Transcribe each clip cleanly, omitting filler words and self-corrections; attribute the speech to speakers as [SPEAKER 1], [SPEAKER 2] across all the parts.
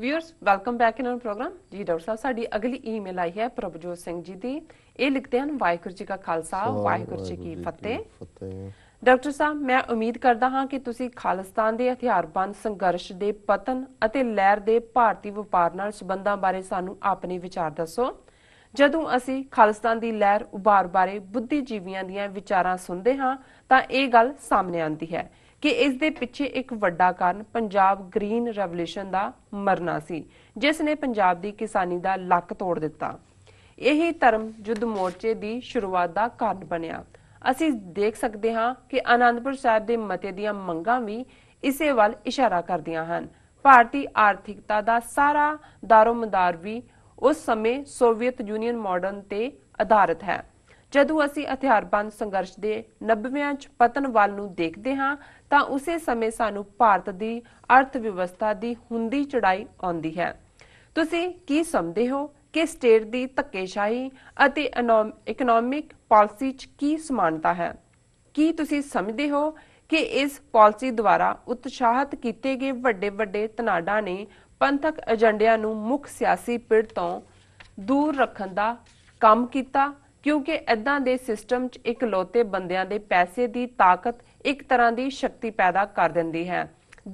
[SPEAKER 1] Viewers welcome back in our programme जी। Doctor साहब साडी अगली ईमेल आई है प्रभजोत सिंह जी दी। ये लिखते हैं वाहिगुरू जी का खालसा वाहिगुरू जी की फतेह। डॉक्टर साहब मैं उम्मीद करदा हां कि तुसी खालिस्तान दे हथियारबंद संघर्ष दे पतन ਅਤੇ लहर दे भारती ਵਪਾਰ ਨਾਲ ਸੰਬੰਧਾਂ ਬਾਰੇ ਸਾਨੂੰ ਆਪਣੇ ਵਿਚਾਰ ਦੱਸੋ। ਜਦੋਂ ਅਸੀਂ ਖਾਲਿਸਤਾਨ ਦੀ ਲਹਿਰ ਉਭਾਰ ਬਾਰੇ ਬੁੱਧੀਜੀਵੀਆਂ ਦੀਆਂ ਵਿਚਾਰਾਂ ਸੁਣਦੇ ਹਾਂ ਤਾਂ ਇਹ ਗੱਲ ਸਾਹਮਣੇ ਆਉਂਦੀ ਹੈ कि इस दे पिछे एक वड्डा कारण पंजाब ग्रीन रेवोल्यूशन दा मरना सी, जिसने पंजाब दी किसानी दा लक तोड़ दिता। यही धर्म युद्ध मोर्चे दी शुरुआत दा कारण बनिया। असीं देख सकते हाँ कि आनंदपुर साहिब दे मते दियां मंगां भी इसे वल इशारा करदियां हन। भारती आर्थिकता दा सारा दारोमदार भी उस समय सोवियत यूनियन मॉडर्न ते आधारित है। ਜਦੋਂ ਅਸੀਂ ਹਥਿਆਰਬੰਦ ਸੰਘਰਸ਼ ਦੇ 90ਵਿਆਂ ਚ ਪਤਨ ਵੱਲ ਨੂੰ ਦੇਖਦੇ ਹਾਂ ਤਾਂ ਉਸੇ ਸਮੇਂ ਸਾਨੂੰ ਭਾਰਤ ਦੀ ਅਰਥ ਵਿਵਸਥਾ ਦੀ ਹੁੰਦੀ ਚੜਾਈ ਆਉਂਦੀ ਹੈ। ਤੁਸੀਂ ਕੀ ਸਮਝਦੇ ਹੋ ਕਿ ਸਟੇਟ ਦੀ ਧੱਕੇਸ਼ਾਹੀ ਅਤੇ ਇਕਨੋਮਿਕ ਪਾਲਿਸੀ ਚ ਕੀ ਸਮਾਨਤਾ ਹੈ? ਕੀ ਤੁਸੀਂ ਸਮਝਦੇ ਹੋ ਕਿ ਇਸ ਪਾਲਿਸੀ ਦੁਆਰਾ ਉਤਸ਼ਾਹਿਤ ਕੀਤੇ ਗਏ ਵੱਡੇ ਵੱਡੇ ਧਨਾਡਾਂ ਨੇ ਪੰਥਕ ਏਜੰਡਿਆਂ ਨੂੰ ਮੁੱਖ ਸਿਆਸੀ ਪਿੜ ਤੋਂ ਦੂਰ ਰੱਖਣ ਦਾ ਕੰਮ ਕੀਤਾ? क्योंकि इदां दे सिस्टम च इकलौते बंदियां दे पैसे दी ताकत एक तरह की शक्ति पैदा कर दिंदी है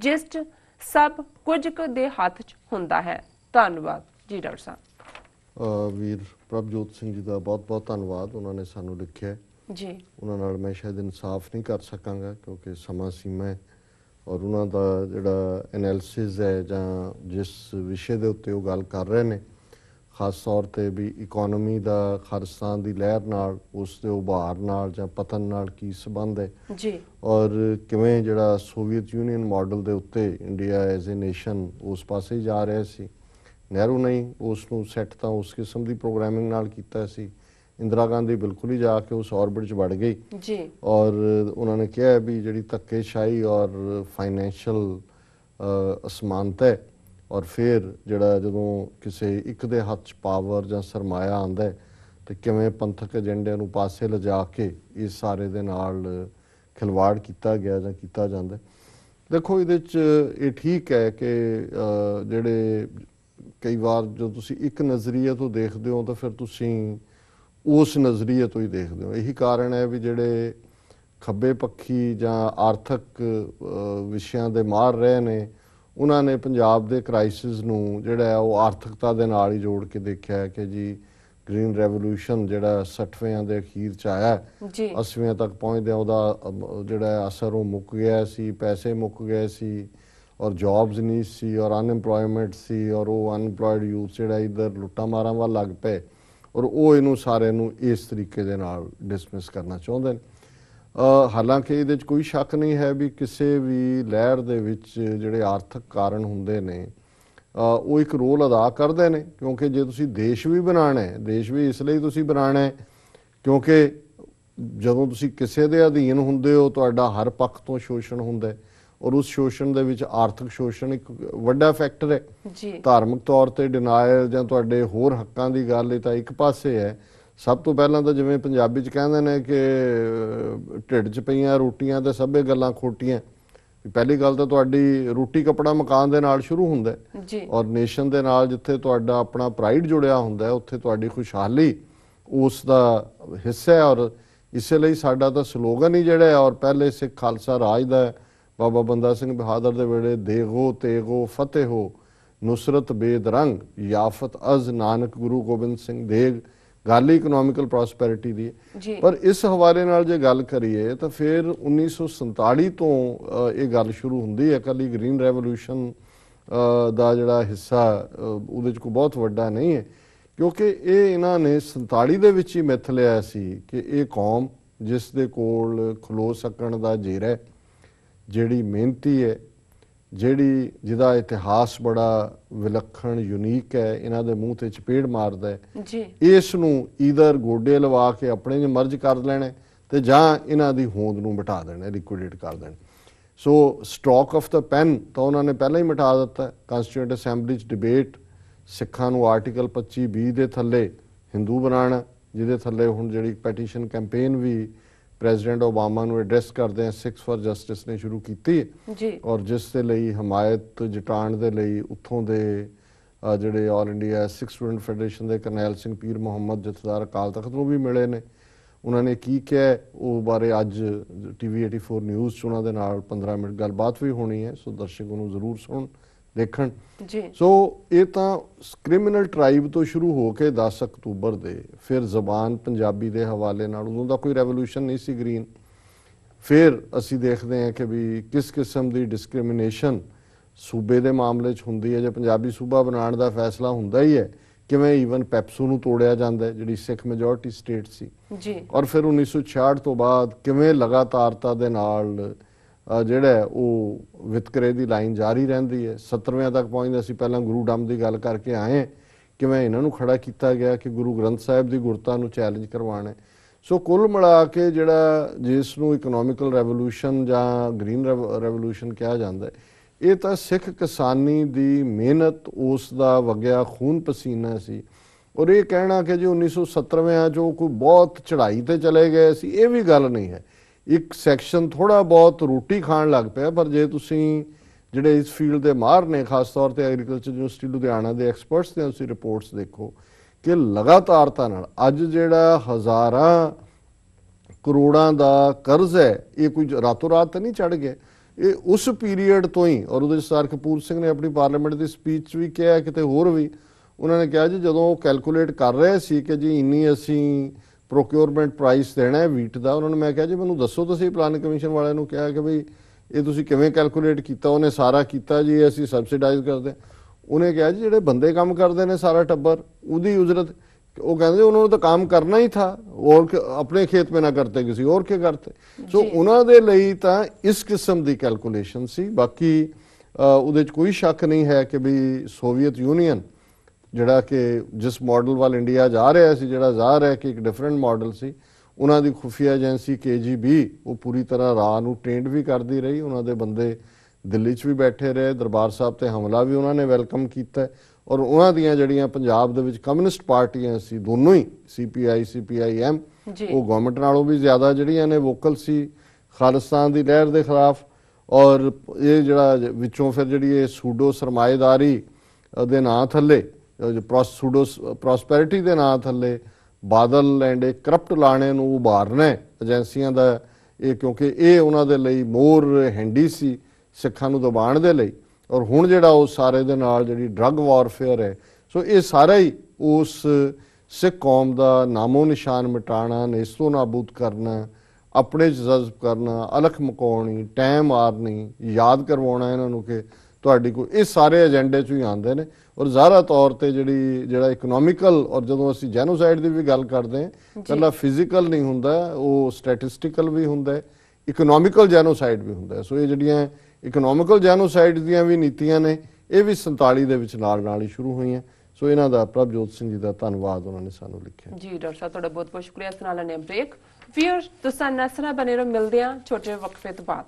[SPEAKER 1] जिस च सब कुछ दे हथ च हुंदा है। धन्यवाद जी डॉक्टर साहब।
[SPEAKER 2] वीर प्रभजोत सिंह जी का बहुत बहुत धन्यवाद। उन्होंने सानू लिखिया
[SPEAKER 1] जी।
[SPEAKER 2] उन्होंने मैं शायद इंसाफ नहीं कर सकांगा क्योंकि समा सीमा है और उन्हों का जिहड़ा एनालिसिस है जां जिस विषय के उत्ते वो गल कर रहे हैं खास तौर पर भी इकोनॉमी का खालिस्तान की लहर नाल उसके उभार नाल जां पतन नाल की संबंध है
[SPEAKER 1] जी
[SPEAKER 2] और किवें जिहड़ा सोवियत यूनियन मॉडल के उत्ते इंडिया एज ए नेशन उस पासे ही जा रहा सी। नेहरू ने उसनूं सैट तां उस किस्म की प्रोग्रामिंग नाल कीता सी। इंदिरा गांधी बिल्कुल ही जाके उस ऑर्बिट च बढ़ गई
[SPEAKER 1] जी
[SPEAKER 2] और उन्होंने कहा भी जिहड़ी धक्केशाही और फाइनैंशियल असमानता है और फिर जिहड़ा जदों किसी एक दे हथ च पावर जां सरमाया आंदा है तो किवें पंथक एजेंडे नूं पासे लिजा के इस सारे दे नाल खिलवाड़ कीता गया जां कीता जांदा है। देखो इहदे च ये ठीक है कि जिहड़े कई बार जो तुसीं एक नज़रिए तो देखदे हो तो फिर तुसीं उस नज़रिए तो ही देखदे हो। यही कारण है भी जिहड़े खब्बे पक्षी जां आर्थिक विषयां दे मार रहे ने उन्होंने पंजाब के क्राइसिस नूं जिहड़ा है वो आर्थिकता दे नाल ही जोड़ के देखा है कि जी ग्रीन रेवोल्यूशन जिहड़ा 60वें के अखीर च आया 80वें तक पहुँचदे उहदा जिहड़ा असर वो मुक गया सी, पैसे मुक गए सी और जॉब्स नहीं सी और अनएम्पलॉयमेंट सी और वो अनएम्पलॉयड यूथ जिहड़ा इधर लुट्टां मारां वल लग पे और वो इनू सारे नूं इस तरीके दे नाल डिसमिस करना चाहुंदे ने। हालांकि ये कोई शक नहीं है भी किसी भी लहर दे विच जिहड़े आर्थिक कारण हुंदे ने वो एक रोल अदा करते हैं क्योंकि जे तुसीं देश भी बनाना है देश भी इसलिए तुसीं बनाना है क्योंकि जदों तुसीं किसी दे अधीन हुंदे हो तुहाडा हर पक्ष तो शोषण हुंदा है और उस शोषण दे विच आर्थिक शोषण एक वड्डा फैक्टर है। धार्मिक तौर पर डिनायल जां तुहाडे होर हक्कां दी गल तां एक पासे है। सब तो पहलां तो जिवें पंजाबी च कहंदे ने कि ढिड च पईआं रोटियां ते सभे गल्लां खोटियां। पहली गल तो तुहाडी रोटी कपड़ा मकान दे नाल शुरू हुंदा है और नेशन दे नाल जिथे तुहाडा अपना प्राइड जुड़िया हुंदा है उत्थे तुहाडी खुशहाली उस दा हिस्सा है। और इसलिए साडा तां स्लोगन ही जिहड़ा है और पहले सिख खालसा राज दा बाबा बंदा सिंह बहादुर दे वेले देगो तेगो फतेह हो नुसरत बेदरंग याफत अज नानक गुरु गोबिंद सिंह देग गल इकनॉमिकल प्रॉस्पैरिटी दी है। पर इस हवाले नाल जे गल करिए तो फिर 1947 तो ये गल शुरू हुंदी है। कली ग्रीन रेवोल्यूशन दा जिहड़ा हिस्सा उहदे च कोई बहुत वड्डा नहीं है क्योंकि ये इन्हां ने 47 दे विच ही मिथ लिया सी कि ये कौम जिस दे कोल खलो सकण दा जेरा जिहड़ी मेहनती है जिहड़ी जिहदा इतिहास बड़ा विलखण यूनीक है इन्हां दे मूँह ते चपेड़ मारदा है इस नूं ईदर गोडे लवा के अपने च मर्ज कर लैणे ते जां इन्हां दी होंद नूं मिटा देना लिक्विडेट कर देना। सो स्ट्रोक ऑफ द पैन तो उन्होंने पहले ही मिटा दिता। कॉन्स्टिट्यूएंट असैंबली च डिबेट सिखां नूं आर्टिकल 25(20) दे थल्ले हिंदू बनाना जिहदे थल्ले हुण जिहड़ी पैटीशन कैंपेन भी प्रेजिडेंट ओबामा नूं एड्रैस करदे हैं 6 फॉर जस्टिस ने शुरू की और जिस दे लई हमायत जटाण दे लई उत्थों दे ਜਿਹੜੇ ਆਲ ਇੰਡੀਆ ਸਿੱਖ ਸਟੂਡੈਂਟ ਫੈਡਰੇਸ਼ਨ ਦੇ ਕਰਨੈਲ ਸਿੰਘ ਪੀਰ ਮੁਹੰਮਦ ਜਥੇਦਾਰ ਅਕਾਲ ਤਖਤ ਨੂੰ ਵੀ ਮਿਲੇ ਨੇ। ਉਹਨਾਂ ਨੇ ਕੀ ਕਿਹਾ ਉਹ ਬਾਰੇ ਅੱਜ TV 84 ਨਿਊਜ਼ 'ਚ ਉਹਨਾਂ ਦੇ ਨਾਲ 15 ਮਿੰਟ ਗੱਲਬਾਤ ਵੀ ਹੋਣੀ ਹੈ, ਸੋ ਦਰਸ਼ਕ ਉਹਨੂੰ ਜ਼ਰੂਰ ਸੁਣ ਦੇਖਣ
[SPEAKER 1] ਜੀ।
[SPEAKER 2] ਸੋ ਇਹ ਤਾਂ ਕ੍ਰਿਮੀਨਲ ਟ੍ਰਾਈਬ ਤੋਂ ਸ਼ੁਰੂ ਹੋ ਕੇ 10 ਅਕਤੂਬਰ ਦੇ ਫਿਰ ਜ਼ਬਾਨ ਪੰਜਾਬੀ ਦੇ ਹਵਾਲੇ ਨਾਲ ਉਦੋਂ ਦਾ ਕੋਈ ਰੈਵੋਲੂਸ਼ਨ ਨਹੀਂ ਸੀ ਗ੍ਰੀਨ। ਫਿਰ ਅਸੀਂ ਦੇਖਦੇ ਹਾਂ ਕਿ ਵੀ ਕਿਸ ਕਿਸਮ ਦੀ ਡਿਸਕ੍ਰਿਮੀਨੇਸ਼ਨ ਸੂਬੇ ਦੇ ਮਾਮਲੇ 'ਚ ਹੁੰਦੀ ਹੈ। ਜੇ ਪੰਜਾਬੀ ਸੂਬਾ ਬਣਾਉਣ ਦਾ ਫੈਸਲਾ ਹੁੰਦਾ ਹੀ ਹੈ, ਕਿਵੇਂ ਈਵਨ ਪੈਪਸੂ ਨੂੰ ਤੋੜਿਆ ਜਾਂਦਾ ਹੈ ਜਿਹੜੀ ਸਿੱਖ ਮੈਜੋਰਟੀ ਸਟੇਟ ਸੀ
[SPEAKER 1] ਜੀ।
[SPEAKER 2] ਔਰ ਫਿਰ 1966 ਤੋਂ ਬਾਅਦ ਕਿਵੇਂ ਲਗਾਤਾਰਤਾ ਦੇ ਨਾਲ ਜਿਹੜਾ ਉਹ ਵਿਤਕਰੇ ਦੀ ਲਾਈਨ ਜਾਰੀ ਰਹਿੰਦੀ ਹੈ। 70ਵੇਂ ਤੱਕ ਪਹੁੰਚਦੇ ਅਸੀਂ ਪਹਿਲਾਂ ਗੁਰੂ ਡੰਮ ਦੀ ਗੱਲ ਕਰਕੇ ਆਏ, ਕਿਵੇਂ ਇਹਨਾਂ ਨੂੰ ਖੜਾ ਕੀਤਾ ਗਿਆ ਕਿ ਗੁਰੂ ਗ੍ਰੰਥ ਸਾਹਿਬ ਦੀ ਗੁਰਤਾ ਨੂੰ ਚੈਲੰਜ ਕਰਵਾਉਣਾ। ਸੋ ਕੁੱਲ ਮਿਲਾ ਕੇ ਜਿਹੜਾ ਜਿਸ ਨੂੰ ਇਕਨੋਮਿਕਲ ਰੈਵੋਲੂਸ਼ਨ ਜਾਂ ਗ੍ਰੀਨ ਰੈਵੋਲੂਸ਼ਨ ਕਿਹਾ ਜਾਂਦਾ ਹੈ, ਇਹ ਤਾਂ ਸਿੱਖ ਕਿਸਾਨੀ ਦੀ ਮਿਹਨਤ ਉਸ ਦਾ ਵਗਿਆ ਖੂਨ ਪਸੀਨਾ ਸੀ। ਔਰ ਇਹ ਕਹਿਣਾ ਕਿ ਜੀ 1970 'ਚੋਂ ਕੋਈ ਬਹੁਤ ਚੜ੍ਹਾਈ ਤੇ ਚਲੇ ਗਏ ਸੀ, ਇਹ ਵੀ ਗੱਲ ਨਹੀਂ ਹੈ। ਇੱਕ ਸੈਕਸ਼ਨ ਥੋੜਾ ਬਹੁਤ ਰੋਟੀ ਖਾਣ ਲੱਗ ਪਿਆ, ਪਰ ਜੇ ਤੁਸੀਂ ਜਿਹੜੇ ਇਸ ਫੀਲਡ ਦੇ ਮਾਹਰ ਨੇ, ਖਾਸ ਤੌਰ ਤੇ ਐਗਰੀਕਲਚਰ ਯੂਨੀਵਰਸਿਟੀ ਲੁਧਿਆਣਾ ਦੇ ਐਕਸਪਰਟਸ ਦੇ ਤੁਸੀਂ ਰਿਪੋਰਟਸ ਦੇਖੋ ਕਿ ਲਗਾਤਾਰਤਾ ਨਾਲ ਅੱਜ ਜਿਹੜਾ ਹਜ਼ਾਰਾਂ ਕਰੋੜਾਂ ਦਾ ਕਰਜ਼ ਹੈ, ਇਹ ਕੋਈ ਰਾਤੋਂ ਰਾਤ ਨਹੀਂ ਚੜ ਗਿਆ। ਇਹ ਉਸ ਪੀਰੀਅਡ ਤੋਂ ਹੀ, ਔਰ ਉਹਦੇ ਸਰ ਕਪੂਰ ਸਿੰਘ ਨੇ ਆਪਣੀ ਪਾਰਲੀਮੈਂਟ ਦੀ ਸਪੀਚ ਵੀ ਕਿਹਾ, ਕਿਤੇ ਹੋਰ ਵੀ ਉਹਨਾਂ ਨੇ ਕਿਹਾ ਜੀ ਜਦੋਂ ਉਹ ਕੈਲਕੂਲੇਟ ਕਰ ਰਹੇ ਸੀ ਕਿ ਜੀ ਇੰਨੀ ਅਸੀਂ ਪ੍ਰੋਕਿਉਰਮੈਂਟ ਪ੍ਰਾਈਸ ਦੇਣਾ ਹੈ ਵੀਟ ਦਾ, ਉਹਨਾਂ ਨੇ ਮੈਂ ਕਿਹਾ ਜੀ ਮੈਨੂੰ ਦੱਸੋ ਤੁਸੀਂ ਪਲਾਨਿੰਗ ਕਮਿਸ਼ਨ ਵਾਲਿਆਂ ਨੂੰ ਕਿਹਾ ਕਿ ਬਈ ਇਹ ਤੁਸੀਂ ਕਿਵੇਂ ਕੈਲਕੂਲੇਟ ਕੀਤਾ। ਉਹਨੇ ਸਾਰਾ ਕੀਤਾ ਜੀ ਅਸੀਂ ਸਬਸਿਡਾਈਜ਼ ਕਰਦੇ। ਉਹਨੇ ਕਿਹਾ ਜੀ ਜਿਹੜੇ ਬੰਦੇ ਕੰਮ ਕਰਦੇ ਨੇ ਸਾਰਾ ਟੱਬਰ ਉਹਦੀ ਉਜਰਤ, ਉਹ ਕਹਿੰਦੇ ਉਹਨਾਂ ਨੂੰ ਤਾਂ ਕੰਮ ਕਰਨਾ ਹੀ ਥਾ, और अपने खेत में ना करते किसी और के करते। सो ਉਹਨਾਂ ਦੇ ਲਈ ਤਾਂ ਇਸ ਕਿਸਮ ਦੀ ਕੈਲਕੂਲੇਸ਼ਨ ਸੀ। ਬਾਕੀ ਉਹਦੇ 'ਚ ਕੋਈ ਸ਼ੱਕ ਨਹੀਂ ਹੈ ਕਿ ਵੀ ਸੋਵੀਅਤ ਯੂਨੀਅਨ ਜਿਹੜਾ ਕਿ ਜਿਸ ਮਾਡਲ ਵੱਲ ਇੰਡੀਆ ਜਾ ਰਿਹਾ ਸੀ, ਜਿਹੜਾ ਜ਼ਾਹਰ ਹੈ ਕਿ ਇੱਕ ਡਿਫਰੈਂਟ ਮਾਡਲ ਸੀ, ਉਹਨਾਂ ਦੀ ਖੁਫੀਆ ਏਜੰਸੀ KGB ਉਹ ਪੂਰੀ ਤਰ੍ਹਾਂ ਰਾਹ ਨੂੰ ਟ੍ਰੇਨਡ ਵੀ ਕਰਦੀ ਰਹੀ। ਉਹਨਾਂ ਦੇ ਬੰਦੇ ਦਿੱਲੀ 'ਚ ਵੀ ਬੈਠੇ ਰਹੇ, ਦਰਬਾਰ ਸਾਹਿਬ ਤੇ ਹਮਲਾ ਵੀ ਉਹਨਾਂ ਨੇ ਵੈਲਕਮ ਕੀਤਾ। ਔਰ ਉਹਨਾਂ ਦੀਆਂ ਜਿਹੜੀਆਂ ਪੰਜਾਬ ਦੇ ਵਿੱਚ ਕਮਿਊਨਿਸਟ ਪਾਰਟੀਆਂ ਸੀ ਦੋਨੋਂ ਹੀ, CPI CPIM, ਉਹ ਗਵਰਨਮੈਂਟ ਨਾਲੋਂ ਵੀ ਜ਼ਿਆਦਾ ਜਿਹੜੀਆਂ ਨੇ ਵੋਕਲ ਸੀ ਖਾਲਿਸਤਾਨ ਦੀ ਲਹਿਰ ਦੇ ਖਿਲਾਫ। ਔਰ ਇਹ ਜਿਹੜਾ ਵਿੱਚੋਂ ਫਿਰ ਜਿਹੜੀ ਇਹ ਸੂਡੋ ਸਰਮਾਏਦਾਰੀ ਦੇ ਨਾਂ ਥੱਲੇ, ਸੂਡੋ ਪ੍ਰੋਸਪੈਰਿਟੀ ਦੇ ਨਾਂ ਥੱਲੇ ਬਾਦਲ ਐਂਡ ਇਹ ਕਰਪਟ ਲਾਣੇ ਨੂੰ ਉਭਾਰਨਾ ਏਜੰਸੀਆਂ ਦਾ, ਇਹ ਕਿਉਂਕਿ ਇਹ ਉਹਨਾਂ ਦੇ ਲਈ ਮੋਰ ਹੈਂਡੀ ਸੀ ਸਿੱਖਾਂ ਨੂੰ ਦਬਾਉਣ ਦੇ ਲਈ। ਔਰ ਹੁਣ ਜਿਹੜਾ ਉਹ ਸਾਰੇ ਦੇ ਨਾਲ ਜਿਹੜੀ ਡਰੱਗ ਵਾਰਫੇਅਰ ਹੈ, ਸੋ ਇਹ ਸਾਰਾ ਹੀ ਉਸ ਸਿੱਖ ਕੌਮ ਦਾ ਨਾਮੋ ਨਿਸ਼ਾਨ ਮਿਟਾਉਣਾ, ਨੇਸਤੋ ਨਾਬੂਦ ਕਰਨਾ, ਆਪਣੇ ਜਜ਼ਬ ਕਰਨਾ, ਅਲਖ ਮਕਾਉਣੀ, ਟਾਈਮ ਮਾਰਨੀ, ਯਾਦ ਕਰਵਾਉਣਾ ਇਹਨਾਂ ਨੂੰ ਕਿ ਤੁਹਾਡੀ ਕੋਈ, ਇਹ ਸਾਰੇ ਏਜੰਡੇ 'ਚ ਹੀ ਆਉਂਦੇ ਨੇ। ਔਰ ਜ਼ਾਹਰਾ ਤੌਰ ਤੇ ਜਿਹੜਾ ਇਕਨੋਮਿਕਲ, ਔਰ ਜਦੋਂ ਅਸੀਂ ਜੈਨੋਸਾਈਡ ਦੀ ਵੀ ਗੱਲ ਕਰਦੇ ਹਾਂ, ਇਕੱਲਾ ਫਿਜ਼ੀਕਲ ਨਹੀਂ ਹੁੰਦਾ, ਉਹ ਸਟੈਟਿਸਟੀਕਲ ਵੀ ਹੁੰਦਾ, ਇਕਨੋਮਿਕਲ ਜੈਨੋਸਾਈਡ ਵੀ ਹੁੰਦਾ। ਸੋ ਇਹ ਜਿਹੜੀਆਂ ਇਕਨੋਮਿਕਲ ਜੈਨੋਸਾਈਡ ਦੀਆਂ ਵੀ ਨੀਤੀਆਂ ਨੇ, ਇਹ ਵੀ 47 ਦੇ ਵਿੱਚ ਨਾਲ ਹੀ ਸ਼ੁਰੂ ਹੋਈਆਂ। ਸੋ ਇਹਨਾਂ ਦਾ ਪ੍ਰਭਜੋਤ ਸਿੰਘ ਜੀ ਦਾ ਧੰਨਵਾਦ, ਉਹਨਾਂ ਨੇ ਸਾਨੂੰ ਲਿਖਿਆ।
[SPEAKER 1] ਜੀ ਡਾਕਟਰ ਸਾਹਿਬ ਤੁਹਾਡਾ ਬਹੁਤ ਬਹੁਤ ਸ਼ੁਕਰੀਆ। ਇਸ ਨਾਲ ਨੇ ਬ੍ਰੇਕ। ਵੀਅਰਸ ਤੁਸੀਂ ਨਸਰਾ ਬਣੇ ਰਹੋ, ਮਿਲਦੇ ਹਾਂ ਛੋਟੇ ਵਕਫੇ ਤੋਂ ਬਾਅਦ।